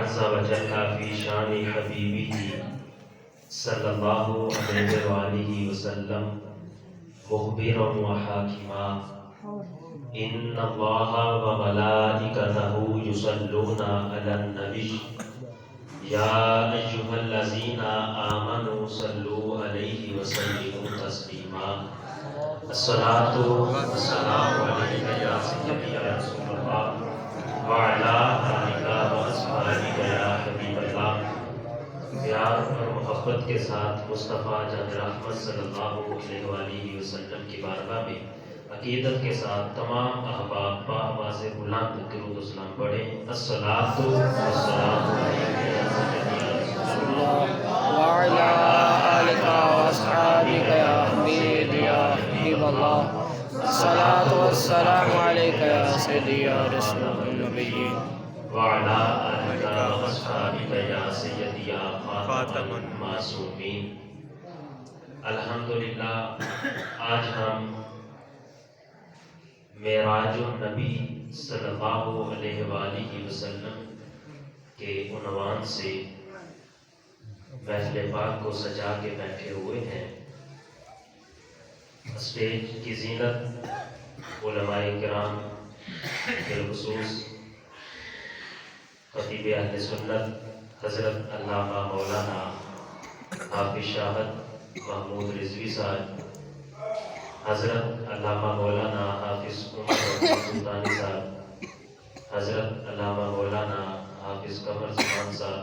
عز وجل فی شان حبیبہ صلی اللہ علیہ وآلہ وسلم مخبرا و حاکما ان اللہ و ملائکتہ یصلون علی النبی یا ایھا الذین آمنوا صلوا علیہ وسلموا تسلیما الصلاۃ والسلام علیک یا سیدی یا رسول اللہ وعلی آلک و اصحابک یا حبیب اللہ۔ پیار اور محبت کے ساتھ مصطفیٰ جان رحمت صلی اللہ علیہ وآلہ وسلم کی بارگاہ میں عقیدت کے ساتھ تمام احباب باآواز بلند درود و سلام پڑھیں۔ الصلاۃ والسلام علیک یا سیدی یا رسول اللہ وعلى آلك وأصحابك يا حميد يا حبيب الله الصلاة والسلام عليك يا سيدي يا رسول النبي وعلى آلك وأصحابك يا سيدي يا خاتم المعصومين۔ الحمدللہ آج ہم معراج النبی صلی اللہ علیہ وآلہ وسلم کے عنوان سے محفل پاک کو سجا کے بیٹھے ہوئے ہیں۔ اسٹیج کی زینت علماء کرام بالخصوص خطیب اہل سنت حضرت علامہ مولانا حافظ شاہد محمود رضوی صاحب، حضرت علامہ مولانا حافظ عمر سلطانی صاحب، حضرت علامہ مولانا حافظ قمر زمان صاحب،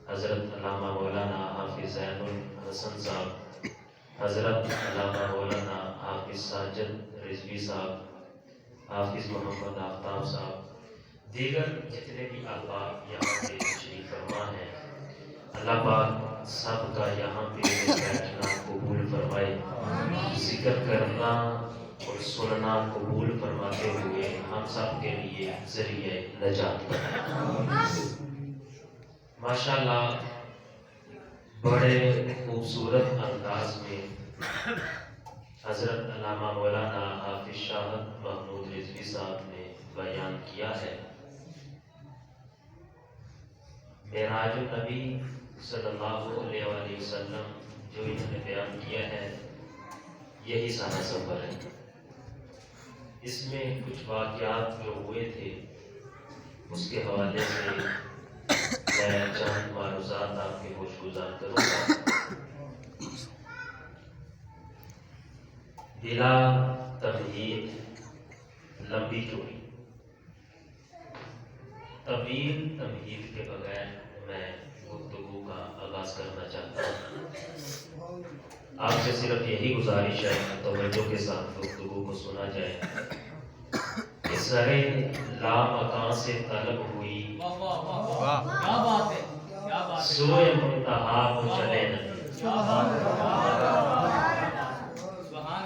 حضرت علامہ مولانا حافظ زین الحسن صاحب، حضرت علامہ مولانا حافظ ساجد رضوی صاحب، حافظ محمد آفتاب صاحب، دیگر جتنے بھی احباب یہاں پہ تشریف فرما ہیں، اللہ پاک سب کا یہاں پہ بیٹھنا قبول فرمائے، ذکر کرنا اور سننا قبول فرماتے ہوئے ہم سب کے لیے ذریعہ نجات بنائے۔ ماشاءاللہ بڑے خوبصورت انداز میں حضرت علامہ مولانا حافظ شاہد محمود رضوی صاحب نے بیان کیا ہے۔ معراج النبی صلی اللہ علیہ وآلہ وسلم جو انہوں نے بیان کیا ہے یہی سارا سفر ہے۔ اس میں کچھ واقعات جو ہوئے تھے اس کے حوالے سے میں چند معروضات آپ کے ہوش گزار کروں گا۔ بلا تمہید لمبی چوڑی، طویل تمہید کے بغیر میں گفتگو کا آغاز کرنا چاہتا ہوں۔ آپ سے صرف یہی گزارش ہے توجہ کے ساتھ گفتگو کو سنا جائے کہ سرے لامکاں سے طلب ہوئی سوئے منتہا کو چلے نبی،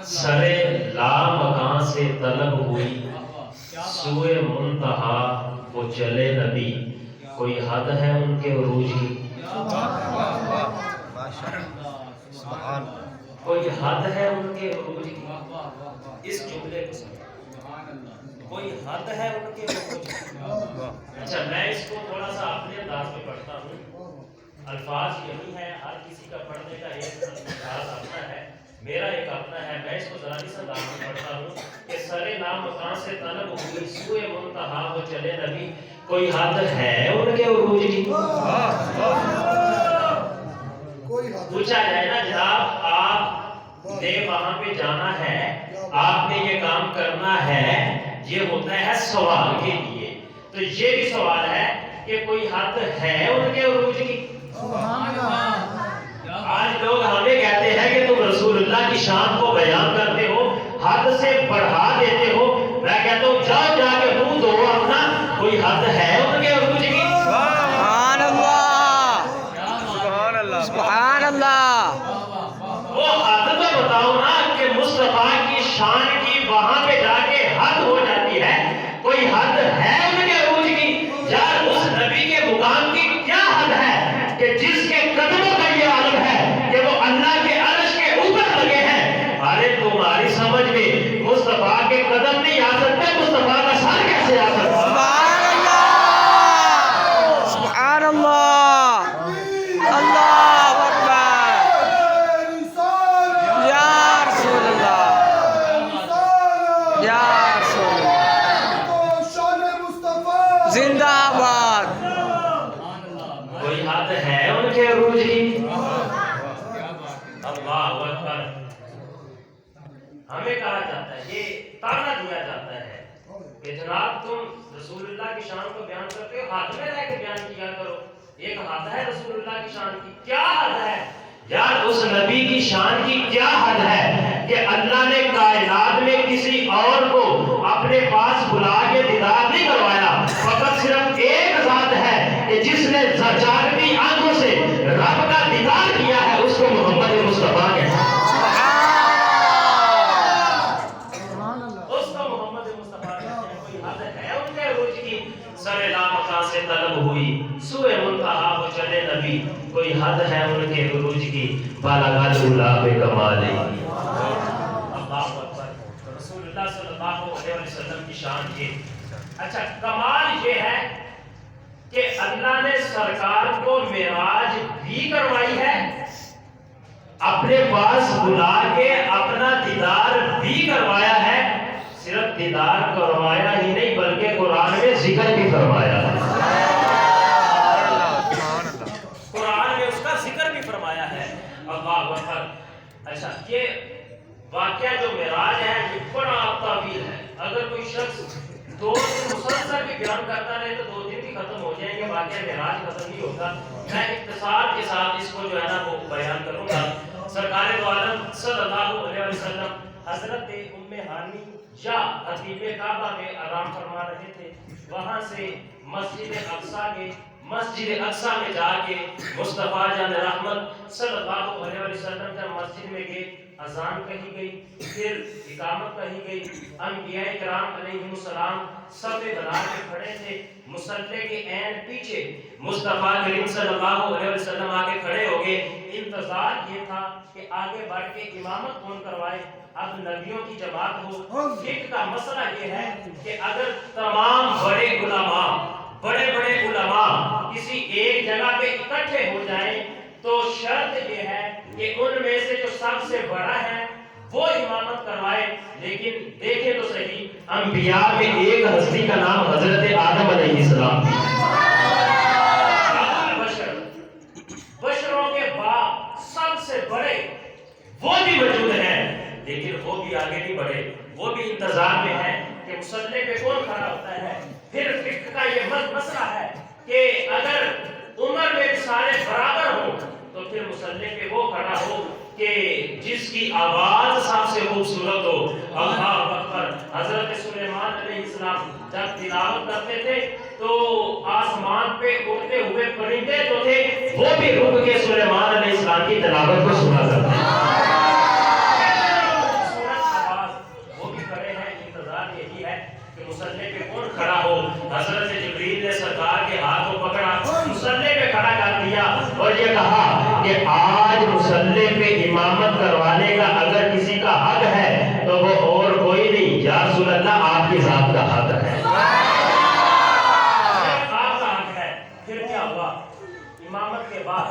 سرے لامکاں سے طلب ہوئی سوئے منتہا وہ چلے نبی، کوئی حد ہے ان کے عروج کی، کوئی حد ہے ان کے عروج کی۔ اس جملے کو سمجھیں، کوئی حد ہے ان کے عروج کی۔ اچھا میں اس کو تھوڑا سا اپنے انداز میں پڑھتا ہوں، الفاظ یہی ہیں، ہر کسی کا پڑھنے کا ایک انداز اپنا ہے، میرا ایک اپنا ہے، میں اس کو ذرا اس انداز میں پڑھتا ہوں کہ سرے نامکاں سے طلب ہوئی سوئے منتہا وہ چلے نبی، کوئی حد ہے ان کے عروج کی۔ پوچھا جائے نا جناب آپ نے وہاں پہ جانا ہے، آپ نے یہ کام کرنا ہے، یہ ہوتا ہے سوال کے لیے، تو یہ بھی سوال ہے کہ کوئی حد ہے ان کے عروج کی۔ آج لوگ ہمیں کہتے ہیں کہ تم رسول اللہ کی شان کو بیان کرتے ہو، حد سے بڑھا دیتے ہو، میں کہتا ہوں جاؤ جا کے منہ دھو اپنا، کوئی حد ہے ان کے عروج کی۔ سبحان اللہ، سبحان اللہ۔ وہ حد تو بتاؤ نا کہ مصطفیٰ کی شان کی وہاں پہ جا کے حد ہو جاتی ہے، کوئی حد ہے ان کے عروج کی؟ یار اس نبی کے مقام کی کیا حد ہے کہ جس کے قدموں کا یہ عالم ہے کہ وہ اللہ کے عرش کے اوپر لگے ہیں۔ ارے تمہاری سمجھ میں مصطفیٰ بیان کیا کرو. ایک حد ہے رسول اللہ کی شان کی. کیا حد ہے یار اس نبی کی شان کی؟ کیا حد ہے کہ اللہ نے کائنات میں کسی اور کو اپنے پاس بلا کے دیدار نہیں کروایا. فقط صرف ایک ذات ہے کہ جس نے جاگتی آنکھوں سے رب کا دیدار کیا ہے, اس کو محمد مصطفیٰ کہتے ہیں. اس کو محمد مصطفیٰ کہتے ہیں. کوئی حد ہے ان کے عروج کی؟ سر لامکان سے طلب ہوئی سوئے منتہا وہ چلے نبی. کوئی حد ہے ان کے عروج کی؟ بالاغت اولا بے کمالی. اللہ اکبر. رسول اللہ صلی اللہ علیہ وسلم کی شان یہ. اچھا, کمال یہ ہے کہ اللہ نے سرکار کو معراج بھی کروائی ہے, اپنے پاس بلا کے اپنا دیدار بھی کروایا ہے. صرف دیدار کروایا ہی نہیں بلکہ قرآن میں ذکر بھی فرمایا ہے. قرآن میں اس کا ذکر بھی فرمایا ہے. اللہ اکبر. اچھا, یہ واقعہ جو معراج ہے یہ بڑا طویل ہے. اگر کوئی شخص 2 دن مسلسل بھی بیان کرتا رہے تو 2 دن بھی ختم ہو جائیں گے. واقعہ معراج ختم نہیں ہوگا. میں اختصار کے ساتھ اس کو جو ہے نا وہ بیان کروں گا. سرکار دو عالم صلی اللہ علیہ وسلم حضرت ام ہانی یا حتیب کعبہ میں آرام فرما رہے تھے. وہاں سے مسجد اقصیٰ گئے. مسجد اقصیٰ میں جا کے مصطفیٰ جان رحمت صلی اللہ علیہ وسلم جب مسجد میں گئے, اذان کہی گئی, پھر اقامت کہی گئی. انبیاء کرام علیہ السلام صف بنا کے کھڑے تھے. مصلی کے عین پیچھے مصطفیٰ کریم صلی اللہ علیہ وسلم آگے کھڑے ہو گئے. انتظار یہ تھا کہ آگے بڑھ کے امامت کون کروائے. اب نبیوں کی جماعت ہو. فقہ کا مسئلہ یہ ہے کہ اگر تمام بڑے علماء کسی ایک جگہ پہ اکٹھے ہو جائیں تو شرط یہ ہے کہ ان میں سے جو سب سے بڑا ہے وہ امامت کروائے. لیکن دیکھیں تو صحیح, انبیاء میں ایک ہستی کا نام حضرت آدم علیہ السلام. بشروں کے باپ سب سے بڑے وہ بھی موجود ہیں, لیکن وہ بھی آگے نہیں بڑھے. وہ بھی انتظار میں ہیں کہ مصلی پہ کون کھڑا ہوتا ہے. پھر فقہ کا یہ مسئلہ ہے کہ اگر عمر میں بھی سارے برابر ہوں تو پھر مصلی پہ وہ کھڑا ہو کہ جس کی آواز سب سے خوبصورت ہو. اللہ اکبر. حضرت سلیمان علیہ السلام جب تلاوت کرتے تھے تو آسمان پہ اڑتے ہوئے پرندے جو تھے وہ بھی رک کے سلیمان علیہ السلام کی تلاوت کو سنا کرتے تھے. وہ بھی کھڑے ہیں. انتظار یہی ہے کہ مصلی پہ کون کھڑا ہو. حضرت جبریل نے سرکار کے ہاتھ کو پکڑا, مصلی پہ کھڑا کر دیا اور یہ کہا کہ آج مصلی پہ امامت کروانے کا اگر کسی کا حق ہے تو وہ اور کوئی نہیں, یا رسول اللہ آپ کی ذات کا حق ہے. آپ کا حق ہے. پھر کیا ہوا؟ امامت کے بعد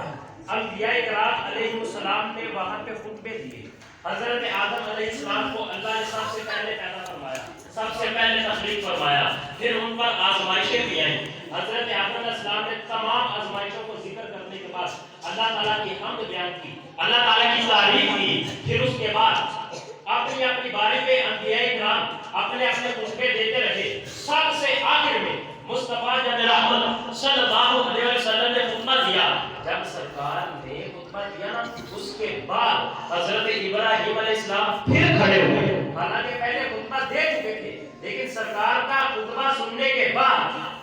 انبیاء کرام علیہ السلام نے وہاں پہ خطبے دیے. حضرت آدم علیہ السلام کو اللہ نے سب سے پہلے پیدا فرمایا, سب سے پہلے تخلیق فرمایا. پھر ان پر آزمائشیں بھی آئیں. حضرت آدم علیہ السلام نے تمام آزمائشوں کو ذکر کرنے کے بعد اللہ تعالیٰ کی حمد بیان کی, اللہ تعالیٰ کی تعریف کی. پھر اس کے بعد اپنی اپنی باری پہ انبیاء کرام اپنے اپنے خطبے دیتے رہے. سب سے آخر میں مصطفیٰ جان رحمت صلی اللہ علیہ وسلم نے خطبہ دیا. جب سرکار نے خطبہ دیا نا اس کے بعد حضرت ابراہیم علیہ السلام پھر کھڑے ہوئے. حالانکہ پہلے خطبہ دے چکے تھے لیکن سرکار کا خطبہ سننے کے بعد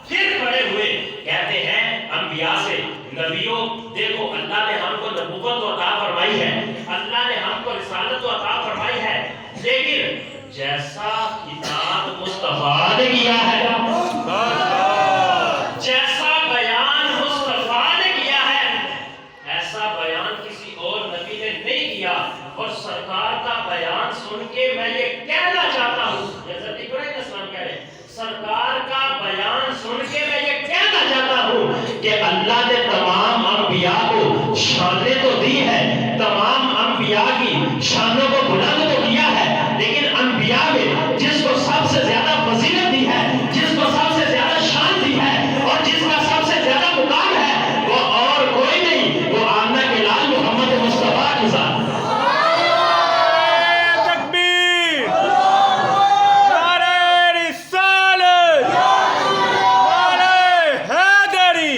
پھر کھڑے ہوئے. کہتے ہیں انبیاء سے, نبیوں دیکھو اللہ نے ہم کو نبوت و عطا فرمائی ہے, اللہ نے ہم کو رسالت و عطا فرمائی ہے, لیکن جیسا خطاب مصطفیٰ نے کیا ہے, جیسا بیان مصطفیٰ نے کیا ہے, ایسا بیان کسی اور نبی نے نہیں کیا. اور سرکار کا بیان سن کے میں یہ کہنا چاہتا ہوں, حضرت ابراہیم علیہ السلام کہہ رہے ہیں, سرکار کا بیان سن کے میں یہ کہنا چاہتا ہوں کہ اللہ نے تمام انبیاء کو شانیں تو دی ہے, تمام انبیاء کی شانوں کو بلند تو کیا ہے, لیکن انبیاء میں جس کو سب سے زیادہ فضیلت دی ہے, جس کو سب سے زیادہ شان دی ہے اور جس کا سب سے زیادہ مقام ہے وہ اور کوئی نہیں, وہ آمنہ کے لال محمد مصطفیٰ کے ساتھ.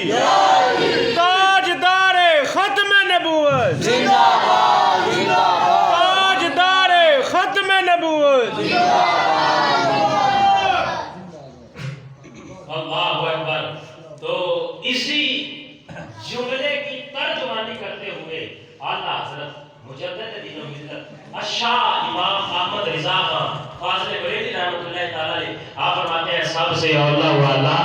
یا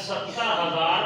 70,000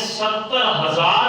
70,000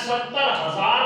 70,000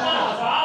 70,000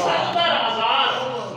70,000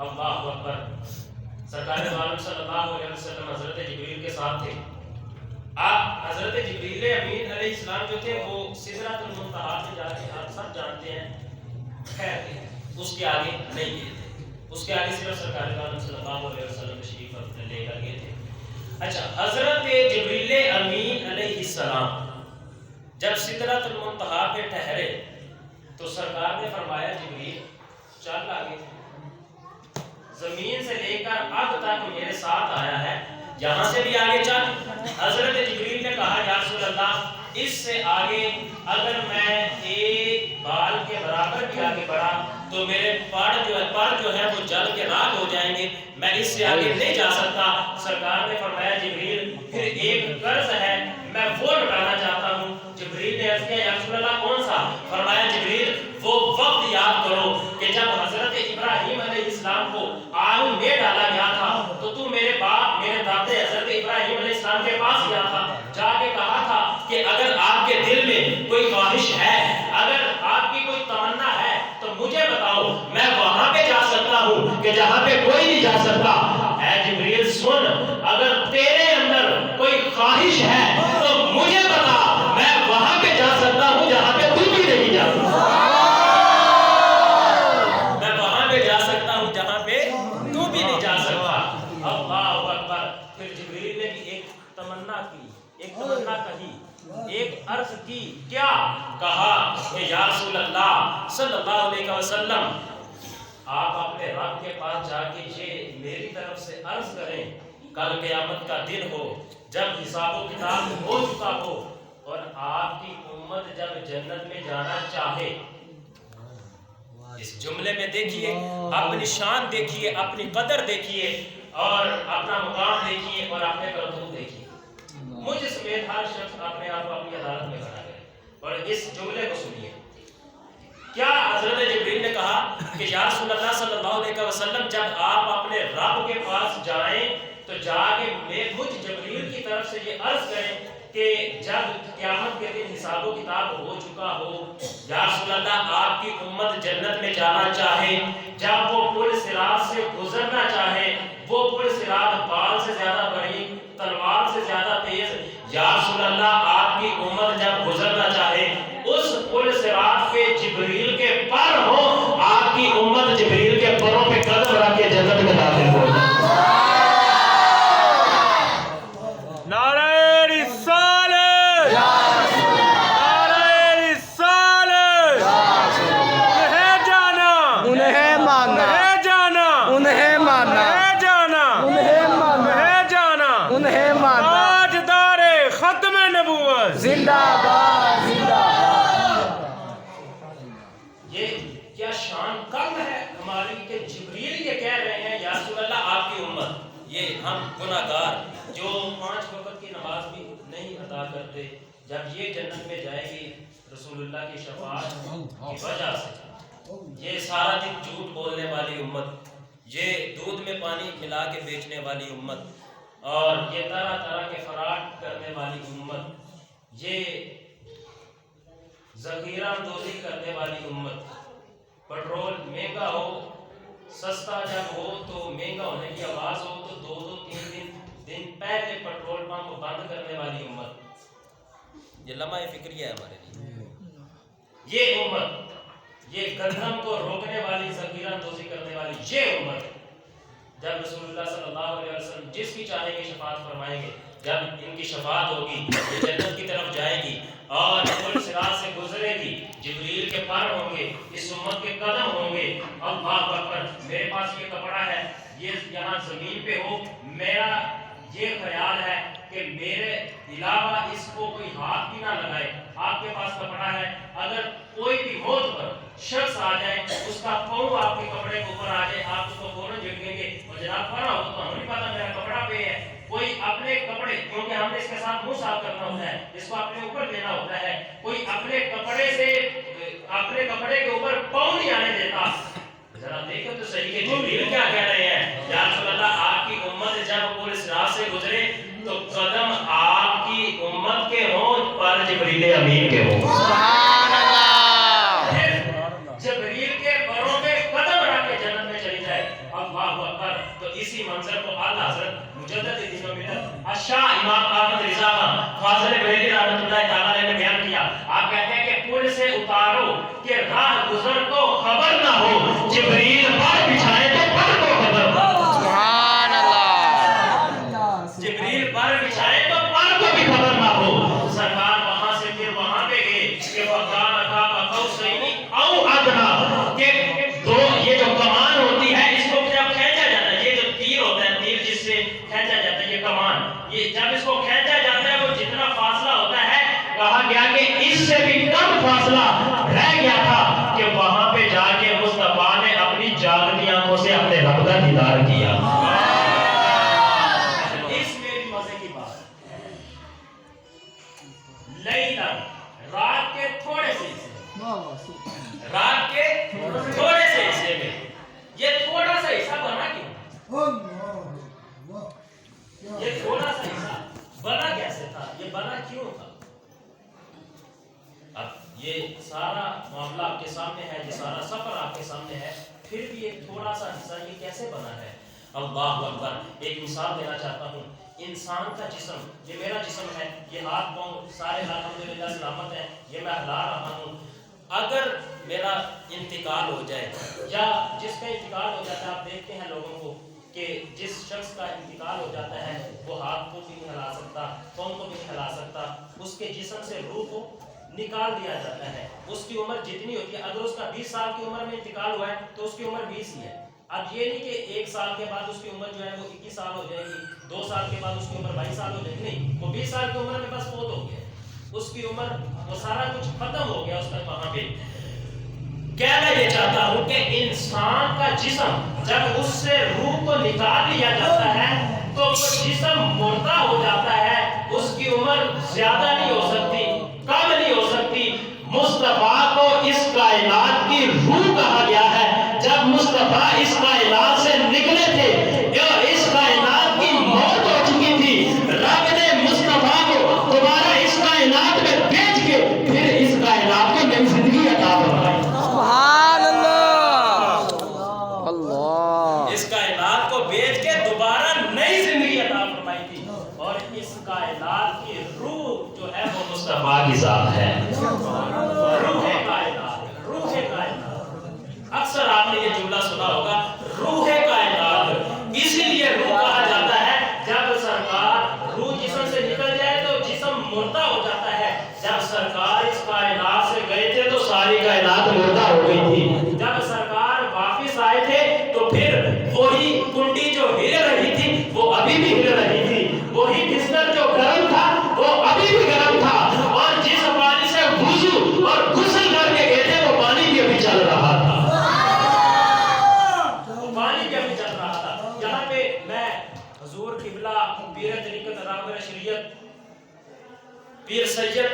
اللہ اکبر. سرکار دو عالم صلی اللہ علیہ وسلم حضرت جبریل کے ساتھ تھے. آپ حضرت جبریل امین علیہ السلام جو تھے وہ سدرۃ المنتہا پہ جا کے آپ سب جانتے ہیں. خیر اس کے آگے نہیں گئے تھے. اس کے آگے صرف سرکار دو عالم صلی اللہ علیہ وسلم تشریف لے کر گئے تھے. اچھا حضرت جبریل امین علیہ السلام جب سدرۃ المنتہا پہ ٹھہرے تو سرکار نے فرمایا جبریل چل آگے. زمین سے لے کر اب تک میرے ساتھ آیا ہے, یہاں سے بھی آگے چل. حضرت جبریل نے کہا یا رسول اللہ اس سے آگے اگر میں ایک بال کے برابر بھی آگے بڑھا تو میرے پر جو ہے وہ جل کے راکھ ہو جائیں گے, میں اس سے آگے نہیں جا سکتا. سرکار نے فرمایا جبریل پھر ایک قرض ہے میں وہ لوٹانا چاہتا ہوں. جبریل نے عرض کیا یا رسول اللہ کون سا؟ فرمایا جبریل وہ وقت یاد کرو کہ جب حضرت ابراہیم علیہ السلام کو آگ میں ڈالا گیا تھا تو تو میرے باپ میرے دادے حضرت ابراہیم علیہ السلام کے پاس گیا تھا, جا کے کہا تھا کہ اگر آپ کے دل میں کوئی خواہش ہے, اگر آپ کی کوئی تمنا ہے تو مجھے بتاؤ, میں وہاں پہ جا سکتا ہوں کہ جہاں پہ کوئی نہیں جا سکتا. اے جبریل سن, اگر تیرے اندر کوئی خواہش ہے تو مجھے بتا, میں وہاں پہ جا سکتا ہوں جہاں پہ تو بھی نہیں جا سکتا. میں وہاں پہ جا سکتا ہوں جہاں پہ تو بھی نہیں جا سکتا. اللہ اکبر. پھر جبریل نے بھی ایک تمنا کی, ایک تمنا کہی, ایک عرض کی. کیا کہا کہ یا رسول اللہ صلی اللہ علیہ وسلم آپ اپنے رب کے پاس جا کے یہ میری طرف سے عرض کریں, کل قیامت کا دن ہو جب حساب و کتاب ہو چکا ہو اور آپ کی امت جب جنت میں جانا چاہے. اس جملے میں دیکھیے اپنی شان دیکھیے, اپنی قدر دیکھیے اور اپنا مقام دیکھیے اور اپنے کرتوت دیکھیے. مجھ سمیت ہر شخص اپنے آپ کو اپنی عدالت میں کھڑا کرے اور اس جملے کو سنیے. کیا حضرت جبریل نے کہا کہ یا رسول اللہ صلی اللہ علیہ وسلم جب آپ اپنے رب کے پاس جائیں تو جا کے مجھ جبریل کی طرف سے یہ عرض کریں کہ جب قیامت کے دن حساب و کتاب ہو چکا ہو, یا رسول اللہ آپ کی امت جنت میں جانا چاہے, جب وہ پل صراط سے گزرنا چاہے, وہ پل صراط بال سے زیادہ بڑی تلوار سے زیادہ تیز, یا رسول اللہ آپ کی امت جب گزرنا چاہے اس پل صراط پہ جبریل کے پر ہو, آپ کی امت جبریل کے پروں پہ قدم رکھ کے جنت میں داخل ہو جائے. یہ کیا شان کم ہے ہماری کہ جبریل یہ کہہ رہے ہیں یا رسول اللہ آپ کی امت, یہ ہم گناہگار جو 5 وقت کی نماز بھی نہیں ادا کرتے, جب یہ جنت میں جائے گی رسول اللہ کی شفاعت کی وجہ سے. یہ سارا دن جھوٹ بولنے والی امت, یہ دودھ میں پانی ملا کے بیچنے والی امت, اور یہ طرح طرح کے فراڈ کرنے والی امت, یہ ذخیرہ اندوزی کرنے والی امت. پیٹرول مہنگا ہو, سستا جب ہو تو مہنگا ہونے کی آواز ہو تو 2-3 دن پہلے پیٹرول پمپ بند کرنے والی امت. یہ لمحہ فکریہ ہے ہمارے لیے. یہ امت, یہ گندم کو روکنے والی, ذخیرہ اندوزی کرنے والی یہ امت, جب رسول اللہ صلی اللہ علیہ وسلم جس کی چاہیں گے شفاعت فرمائیں گے, جب ان کی شفاعت ہوگی یہ جنت کی طرف جائے گی اور پل صراط سے گزرے گی, جبریل کے پر ہوں گے, اس امت کے قدم ہوں گے. اللہ اکبر. میرے پاس یہ کپڑا ہے, یہ یہاں زمین پہ ہو, میرا یہ خیال ہے کہ میرے علاوہ اس کو کوئی ہاتھ بھی نہ لگائے. آپ کے پاس کپڑا ہے, اگر کوئی بھی موت پر شخص آ جائے, اس کا پاؤں آپ کے کپڑے کے اوپر آ جائے, آپ اس کو فوراً جھٹکیں گے اور جناب پڑا ہو تو ہمیں پتہ میرا کپڑا پہ ہے. کوئی اپنے کپڑے, کیونکہ ہم نے اس کے ساتھ منہ صاف کرنا ہوتا ہے, اس کو اپنے اوپر لینا ہوتا ہے, کوئی اپنے کپڑے سے اپنے کپڑے کے اوپر پاؤں نہیں آنے دیتا. ذرا دیکھو تو صحیح کہ جبریل کیا کہہ رہے ہیں, یا رسول اللہ آپ کی امت جب پل صراط سے گزرے تو قدم آپ کی امت کے ہوں پر جبریل امین کے ہوں. سبحان اللہ. جبریل کے پروں پہ قدم رکھ کے جنت میں چلی جائے. اب اللہ اکبر. تو اسی منظر کو اعلیٰ حضرت مجدد دین و ملت شاہ امام احمد رضا فاضل بریلوی رحمۃ اللہ تعالی علیہ نے بیان کیا. آپ کہتے ہیں کہ پل سے اتارو کہ راہ گزر کو خبر نہ ہو, جبریل پر بچھائے تو پر کو خبر نہ ہو. سبحان اللہ. جبریل پر بچھائے تو پر کو بھی خبر نہ ہو. سرکار وہاں سے پھر وہاں پہ گئے کہ وقان اقاب قوسین او ادنا, کہ دو یہ جو کمان ہوتی ہے اس کو جب کھینچا جاتا ہے, یہ جو تیر ہوتا ہے, تیر جس سے کھینچا جاتا ہے, یہ کمان, یہ جب اس کو کھینچا جاتا ہے وہ جتنا فاصلہ ہوتا ہے, کہا گیا کہ اس سے بھی کم فاصلہ رہ گیا تھا کہ وہاں پہ جا کے مصطفیٰ نے اپنی جاگتی آنکھوں سے اپنے رب کا دیدار کیا. اس میں بھی مزے کی بات, لیلن رات کے تھوڑے سے حصے, رات کے تھوڑے سے حصے میں یہ تھوڑا سا حصہ بنا کیوں, یہ تھوڑا سا حصہ بنا کیسے تھا, یہ بنا کیوں تھا؟ اب یہ سارا معاملہ آپ کے سامنے ہے, یہ سارا سفر آپ کے سامنے ہے, پھر بھی ایک تھوڑا سا حصہ یہ کیسے بنا ہے؟ اللہ اکبر. ایک مثال دینا چاہتا ہوں. انسان کا جسم, یہ میرا جسم ہے, یہ ہاتھ پاؤں سارے الحمدللہ سلامت ہیں, یہ میں ہلا رہا ہوں. اگر میرا انتقال ہو جائے یا جس کا انتقال ہو جاتا ہے, آپ دیکھتے ہیں لوگوں کو کہ جس شخص کا انتقال ہو جاتا ہے وہ ہاتھ کو بھی نہیں ہلا سکتا, پاؤں کو بھی نہیں ہلا سکتا, اس کے جسم سے روح کو نکال دیا جاتا ہے. اس کی عمر جتنی ہوتی ہے, اگر اس کا 20 سال کی عمر میں انتقال ہوا ہے تو اس کی عمر 20 ہی ہے. اب یہ نہیں کہ 1 سال کے بعد اس کی عمر جو ہے وہ 21 سال ہو جائے گی, 2 سال کے بعد اس کی عمر 22 سال ہو جائے گی, نہیں, وہ 20 سال کی عمر میں بس فوت ہو گیا, اس کی عمر وہ سارا کچھ ختم ہو گیا اس کا وہاں پہ. کہنا یہ چاہتا ہوں کہ انسان کا جسم جب اس سے روح کو نکال لیا جاتا ہے تو وہ جسم مردہ ہو جاتا ہے, اس کی عمر زیادہ نہیں ہو سکتی, کم نہیں ہو سکتی. مصطفیٰ کو اس کائنات کی روح کہا گیا ہے. جب مصطفیٰ اس کائنات سے نکلے تھے جو اس کائنات کی موت ہو چکی تھی, رب نے مصطفیٰ کو دوبارہ اس کائنات میں بھیج کے پھر اس کائنات کو نئی زندگی عطا فرمائی. سبحان اللہ. اللہ. اس کائنات کو بھیج کے دوبارہ نئی زندگی عطا فرمائی تھی, اور اس کائنات کی روح جو ہے وہ مصطفیٰ کی ذات ہے. روح کائنات, روح کائنات. اکثر آپ نے یہ جملہ سنا ہوگا, روح کائنات. اسی لیے روح کہا جاتا ہے جب سرکار روح جسم سے نکل جائے تو جسم مردہ ہو جاتا ہے. جب سرکار اس کائنات سے گئے تھے تو ساری کائنات مردہ ہو گئی تھی. جب سرکار واپس آئے تھے تو پھر وہی کنڈی جو ہل رہی تھی وہ ابھی بھی ہل رہی تھی, وہی بستر جو گرم تھا وہ ابھی بھی گرم تھا, اور جس پانی سے وضو اور غسل کر کے گئے تھے وہ پانی بھی ابھی چل رہا تھا, وہ پانی بھی ابھی چل رہا تھا. یہاں پہ میں حضور قبلہ پیر طریقت راہبر شریعت پیر سید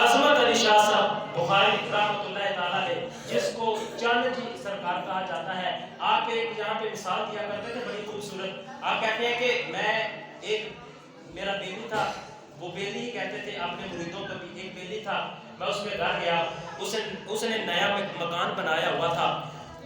عظمت علی شاہ صاحب بخاری رحمۃ اللہ تعالی علیہ, جس کو چند جی سرکار کہا جاتا ہے, آپ ایک یہاں پہ مثال دیا کرتے تھے بڑی خوبصورت. آپ کہتے ہیں کہ میں ایک میرا بیلی تھا, وہ بیلی ہی کہتے تھے اپنے مریدوں کا بھی, ایک بیلی تھا, میں اس میں گھر گیا, اس نے نیا مکان بنایا ہوا تھا.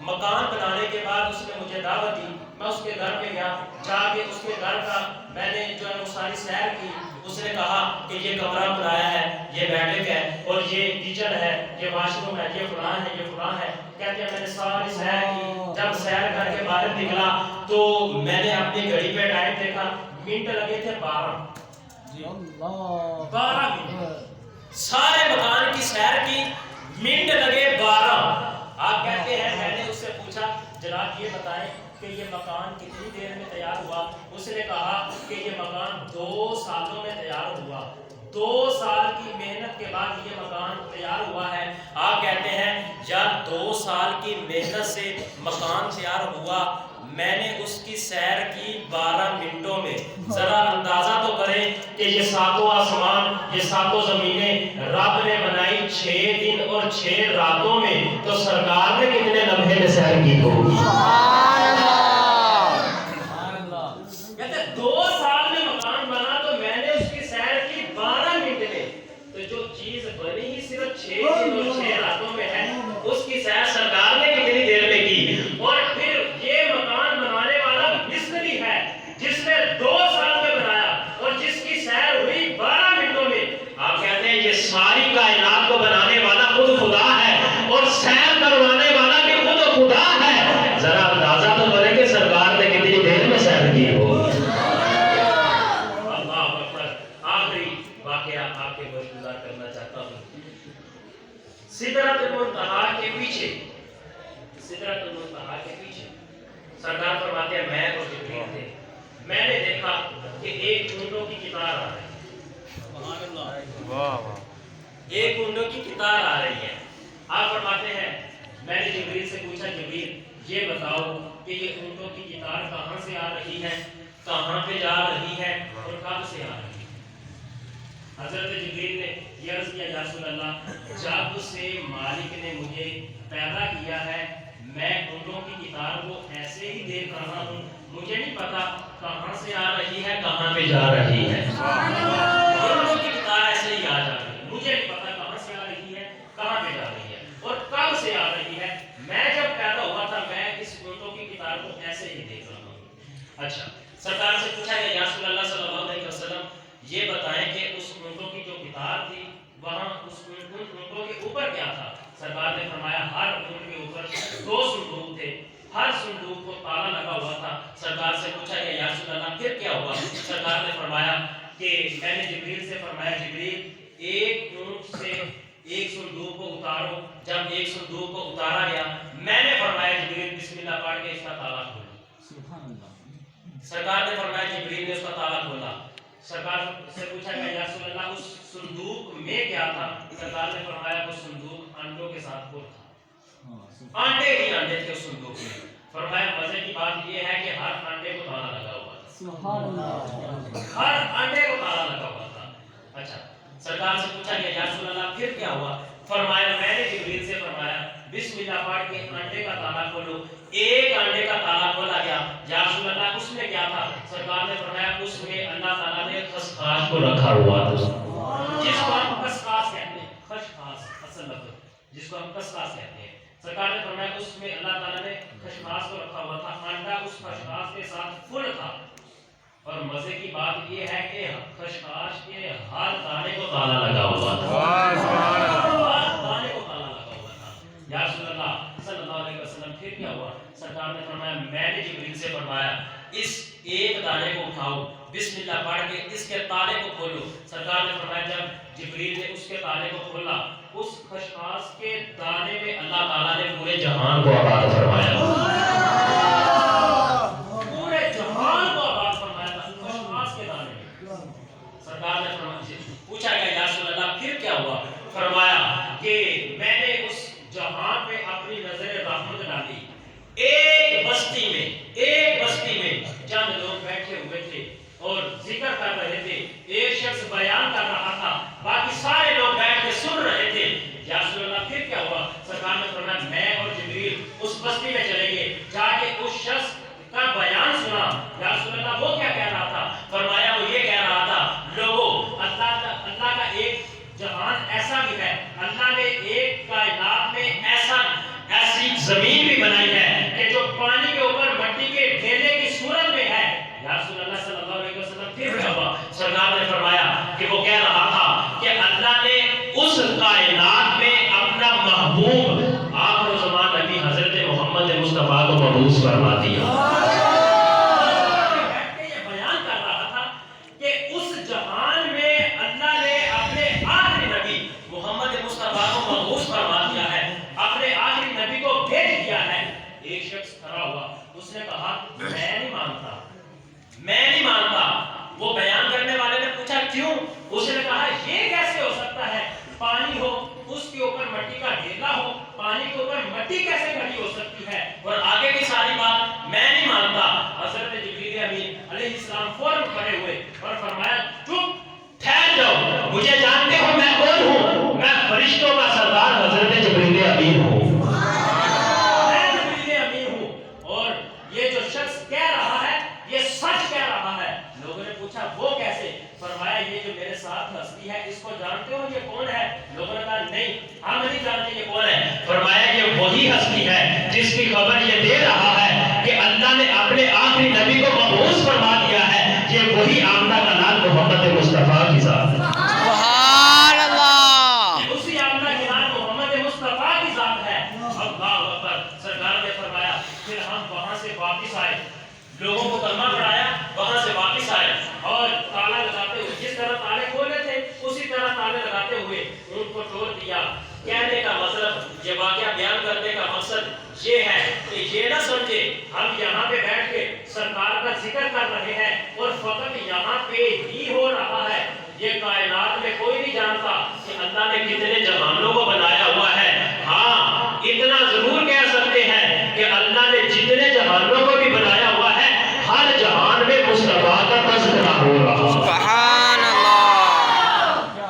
مکان بنانے کے بعد اس نے مجھے دعوت دی, میں اس کے گھر پہ گیا, جا کے اس کے گھر کا میں نے جو ہے وہ ساری سیر کی. اس نے کہا کہ یہ کمرہ بنایا ہے, یہ بیٹھک ہے, اور یہ کچن ہے, یہ واش روم ہے, یہ فلاں ہے, یہ فلاں ہے. کہتے ہیں میں نے ساری سیر کی. جب سیر کر کے باہر نکلا تو میں نے اپنی گھڑی پہ ٹائم دیکھا, منٹ لگے تھے 12 منٹ. سارے مکان کی سیر کی, منٹ لگے 12. آپ کہتے ہیں میں نے اس سے پوچھا جناب یہ بتائیں کہ یہ مکان کتنی دیر میں تیار ہوا؟ اس نے کہا کہ یہ مکان 2 سالوں میں تیار ہوا. 2 سال کی محنت کے بعد یہ مکان تیار ہوا ہے. آپ کہتے ہیں یا 2 سال کی محنت سے مکان تیار ہوا, میں نے اس کی سیر کی 12 منٹوں میں. ذرا اندازہ تو کریں کہ یہ 7 آسمان, یہ 7 زمینیں رب نے بنائی 6 دن اور 6 راتوں میں, تو سرکار نے کتنے لمحے میں سیر کی ہوگی؟ کہتے 2 سال میں مکان بنا تو میں نے اس کی سیر کی 12 منٹ میں. تو جو چیز بنی ہی صرف 6 دن اور 6 راتوں میں ہے, اس کی سیر سرکار نے کتنی دیر میں کی؟ اور پھر یہ مکان بنانے کہ میں اور جبریل تھے، میں نے دیکھا کہ ایک اونٹوں کی قطار آ رہی ہے، ایک اونٹوں کی قطار آ رہی ہے۔ آپ فرماتے ہیں میں نے جبریل سے پوچھا جبریل یہ بتاؤ کہ یہ اونٹوں کی قطار کہاں سے آ رہی ہے، کہاں پہ جا رہی ہے اور کب سے آ رہی ہے؟ حضرت جبریل نے یہ عرض کیا یا رسول اللہ جب سے مالک نے مجھے پیدا کیا ہے میں اونٹوں کی قطار کو ایسے ہی دیکھ رہا ہوں، مجھے نہیں پتا کہاں سے آ رہی ہے کہاں پہ جا رہی ہے۔ اونٹوں کی قطار ایسے ہی آ جا رہی ہے، مجھے نہیں پتا کہاں سے آ رہی ہے کہاں پہ جا رہی ہے اور کب سے آ رہی ہے۔ میں جب پیدا ہوا تھا میں اس اونٹوں کی قطار کو ایسے ہی دیکھ رہا ہوں۔ اچھا سرکار سے پوچھا کہ یا رسول اللہ صلی اللہ علیہ وسلم یہ بتائیں کہ اس اونٹوں کی جو قطار تھی وہاں اس اونٹوں کے اوپر کیا تھا؟ سرکار نے فرمایا ہر اونٹ کے اوپر 2 صندوق تھے، ہر صندوق کو تالا لگا ہوا تھا۔ سرکار سے پوچھا کہ یا رسول اللہ پھر کیا ہوا؟ سرکار نے فرمایا کہ میں نے جبریل سے فرمایا جبریل ایک اونٹ سے ایک صندوق کو اتارو۔ جب ایک صندوق کو اتارا گیا میں نے فرمایا جبریل بسم اللہ پڑھ کے اس کا تالا کھولو۔ سرکار نے فرمایا جبریل نے اس کا تالا کھولا۔ سرکار سے پوچھا کہ یا رسول اللہ اس صندوق میں کیا تھا؟ سرکار نے فرمایا وہ صندوق انڈوں کے ساتھ پُر تھا، انڈے ہی انڈے تھے اس صندوق میں۔ فرمایا مزے کی بات یہ ہے کہ ہر انڈے کو تالا لگا ہوا تھا، سبحان اللہ، ہر انڈے کو تالا لگا ہوا تھا۔ اچھا سرکار سے پوچھا کہ یا رسول اللہ پھر کیا ہوا؟ فرمایا میں نے جبریل سے فرمایا بسم اللہ پڑھ کے انڈے کا تالا کھولو۔ ایک انڈے کا تالا کھولا گیا، یا رسول اللہ اس میں کیا تھا؟ سرکار نے فرمایا اس میں اللہ تعالیٰ نے خسخاش کو رکھا ہوا تھا، جس کو ہم خسخاش کہتے ہیں، خشخاش اصل لفظ جس کو ہم خسخاش کہتے ہیں۔ سرکار نے فرمایا اس میں اللہ تعالیٰ نے خشخاش کو رکھا ہوا تھا، انڈا اس خشخاش کے ساتھ فل تھا۔ اور مزے کی بات یہ ہے کہ خشخاش کے ہر دانے کو تالا لگا ہوا تھا، ہر دانے کو تالا لگا ہوا تھا۔ یا رسول اللہ صلی اللہ علیہ وسلم پھر کیا ہوا؟ سرکار نے فرمایا میں نے جبریل سے فرمایا اس ایک دانے کو اٹھاؤ، بسم اللہ پڑھ کے اس کے تالے کو کھولو۔ سرکار نے فرمایا جب جبریل نے اس کے تالے کو کھولا اس خشخاش کے دانے میں اللہ تعالیٰ نے پورے جہان کو آباد فرمایا، پورے جہان کو آباد فرمایا تھا خشخاش کے دانے میں۔ سرکار نے پوچھا کہ یا رسول اللہ پھر کیا ہوا؟ فرمایا کہ میں نے اس جہان پہ اپنی نظر رحمت ڈالی۔ ایک بستی میں چند لوگ بیٹھے ہوئے تھے اور ذکر کر رہے تھے، ایک شخص بیان کر رہا تھا، باقی سارے لوگ بیٹھ کے سن رہے تھے۔ یا رسول اللہ پھر کیا ہوا؟ سرکار نے فرمایا میں اور جبریل اس بستی میں چلے گئے، جا کے اس شخص کا بیان سنا۔ یا رسول اللہ وہ کیا کہہ رہا تھا؟ فرمایا وہ یہ کہہ رہا تھا لوگوں اللہ کا ایک جہان ایسا بھی ہے، اللہ نے ایک کائنات میں ایسی زمین بھی بنائی ہے کہ جو پانی کے اوپر مٹی کے ڈھیلے کی صورت میں ہے۔ یا رسول اللہ صلی اللہ علیہ وسلم پھر کیا ہوا؟ سرکار نے فرمایا کہ وہ کہہ رہا تھا کہ اللہ نے اس کائنات میں اپنا محبوب آخر زمان نبی حضرت محمد مصطفیٰ کو مبعوث فرما دیا۔ میں نہیں مانتا۔ وہ بیان کرنے والے نے پوچھا کیوں؟ اس نے کہا یہ کیسے ہو سکتا ہے، پانی ہو اس کے اوپر مٹی کا ڈھیلا ہو، پانی کے اوپر مٹی کیسے کھڑی ہو سکتی ہے؟ اور آگے کی ساری بات میں نہیں مانتا۔ حضرت جبریل امین علیہ السلام فوراً کھڑے ہوئے اور فرمایا چپ ٹھہر جاؤ، مجھے جانتے ہو میں کون ہوں؟ میں فرشتوں کا سردار حضرت جبریل امین ہوں، میں جبریل امین ہوں، اور یہ جو شخص کہہ رہا ہے یہ سچ کہہ رہا ہے۔ لوگوں نے پوچھا وہ کیسے؟ فرمایا یہ جو میرے ساتھ ہستی ہے اس کو جانتے ہو یہ کون ہے؟ لوگوں نے کہا نہیں ہم نہیں جانتے یہ کون ہے۔ فرمایا یہ وہی ہستی ہے جس کی خبر یہ دے رہا ہے کہ اللہ نے اپنے آخری نبی کو مبعوث فرما دیا ہے، یہ وہی آمنہ کا نام محمد مصطفیٰ کی ذات ہے، سبحان اللہ، اسی آمنہ کی نام محمد مصطفیٰ کی ذات ہے۔ اللہ اکبر۔ سرکار نے فرمایا پھر ہم وہاں سے واپس آئے، لوگوں کو کلمہ پڑھایا، وہاں سے واپس آئے اور تالا لگاتے ہوئے جس طرح تالے کھولے تھے اسی طرح تالے لگاتے ہوئے ان کو توڑ دیا۔ کہنے کا مطلب یہ واقعہ بیان کرنے کا مقصد یہ ہے کہ یہ نہ سمجھے ہم یہاں پہ بیٹھ کے سرکار کا ذکر کر رہے ہیں اور فقط یہاں پہ ہی ہو رہا ہے. یہ کائنات میں کوئی نہیں جانتا کہ اللہ نے کتنے جہانوں کو بنایا ہوا ہے. ہاں اتنا ضرور کہہ سکتے ہیں کہ اللہ نے جتنے جہانوں کو بھی بنایا ہوا ہے ہر جہان میں مصطفیٰ کا تذکرہ ہو رہا ہے. سبحان اللہ.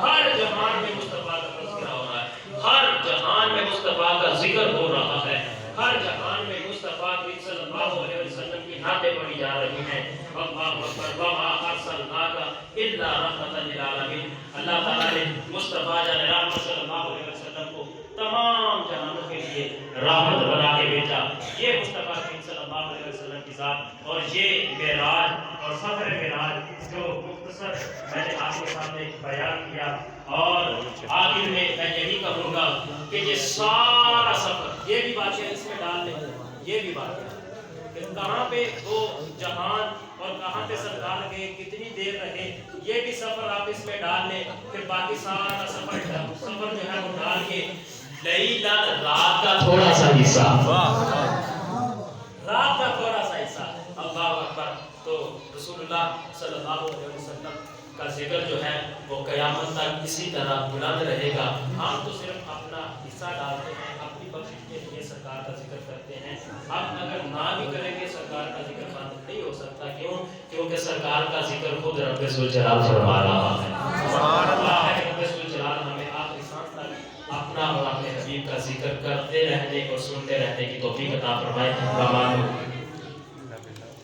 ہر جہان میں مصطفیٰ کا تذکرہ ہو رہا ہے. ہر جہان میں مصطفیٰ کا ذکر ہو رہا ہے. ہر جہان میں مصطفیٰ صلی اللہ علیہ وسلم کی نعتیں پڑھی جا رہی ہیں. اللہ اکبر وما ارسلناک الا رحمۃ للعالمین. اللہ تعالیٰ نے مصطفیٰ جان رحمت صلی اللہ علیہ وسلم کو تمام جہانوں کے لیے رحمت بنا کے بھیجا. یہ مصطفیٰ صلی اللہ علیہ وسلم کی ذات اور یہ معراج اور سفر معراج جو مختصر میں نے آپ کے سامنے بیان کیا. اور آخر میں یہی کہوں گا کہ یہ سارا سفر یہ بھی باتیں اس میں ڈال لیں. یہ بھی بات ہے کہ کہاں پہ وہ جہان اور کہاں پہ سرکار گئے کتنی دیر رہے یہ بھی سفر آپ اس میں ڈال لیں. پھر باقی سارا سفر جو ہے وہ ڈال کے لیلا رات کا تھوڑا سا حصہ رات کا تھوڑا سا حصہ. اللہ اکبر. تو رسول اللہ صلی اللہ علیہ وسلم کا ذکر جو ہے وہ قیامت تک اسی طرح بلند رہے گا. ہم تو صرف اپنا حصہ ڈالتے ہیں اپنی بخشش کے لیے سرکار کا ذکر کرتے ہیں. ہم اگر نہ بھی کریں گے سرکار کا ذکر بند نہیں ہو سکتا. کیوں؟ کیونکہ سرکار کا ذکر خود رب ذوالجلال فرما رہا ہے. سبحان اللہ. رب ذوالجلال ہمیں آخری سانس تک اپنا اور اپنے حبیب کا ذکر کرتے رہنے اور سنتے رہنے کی توفیق عطا فرمائے.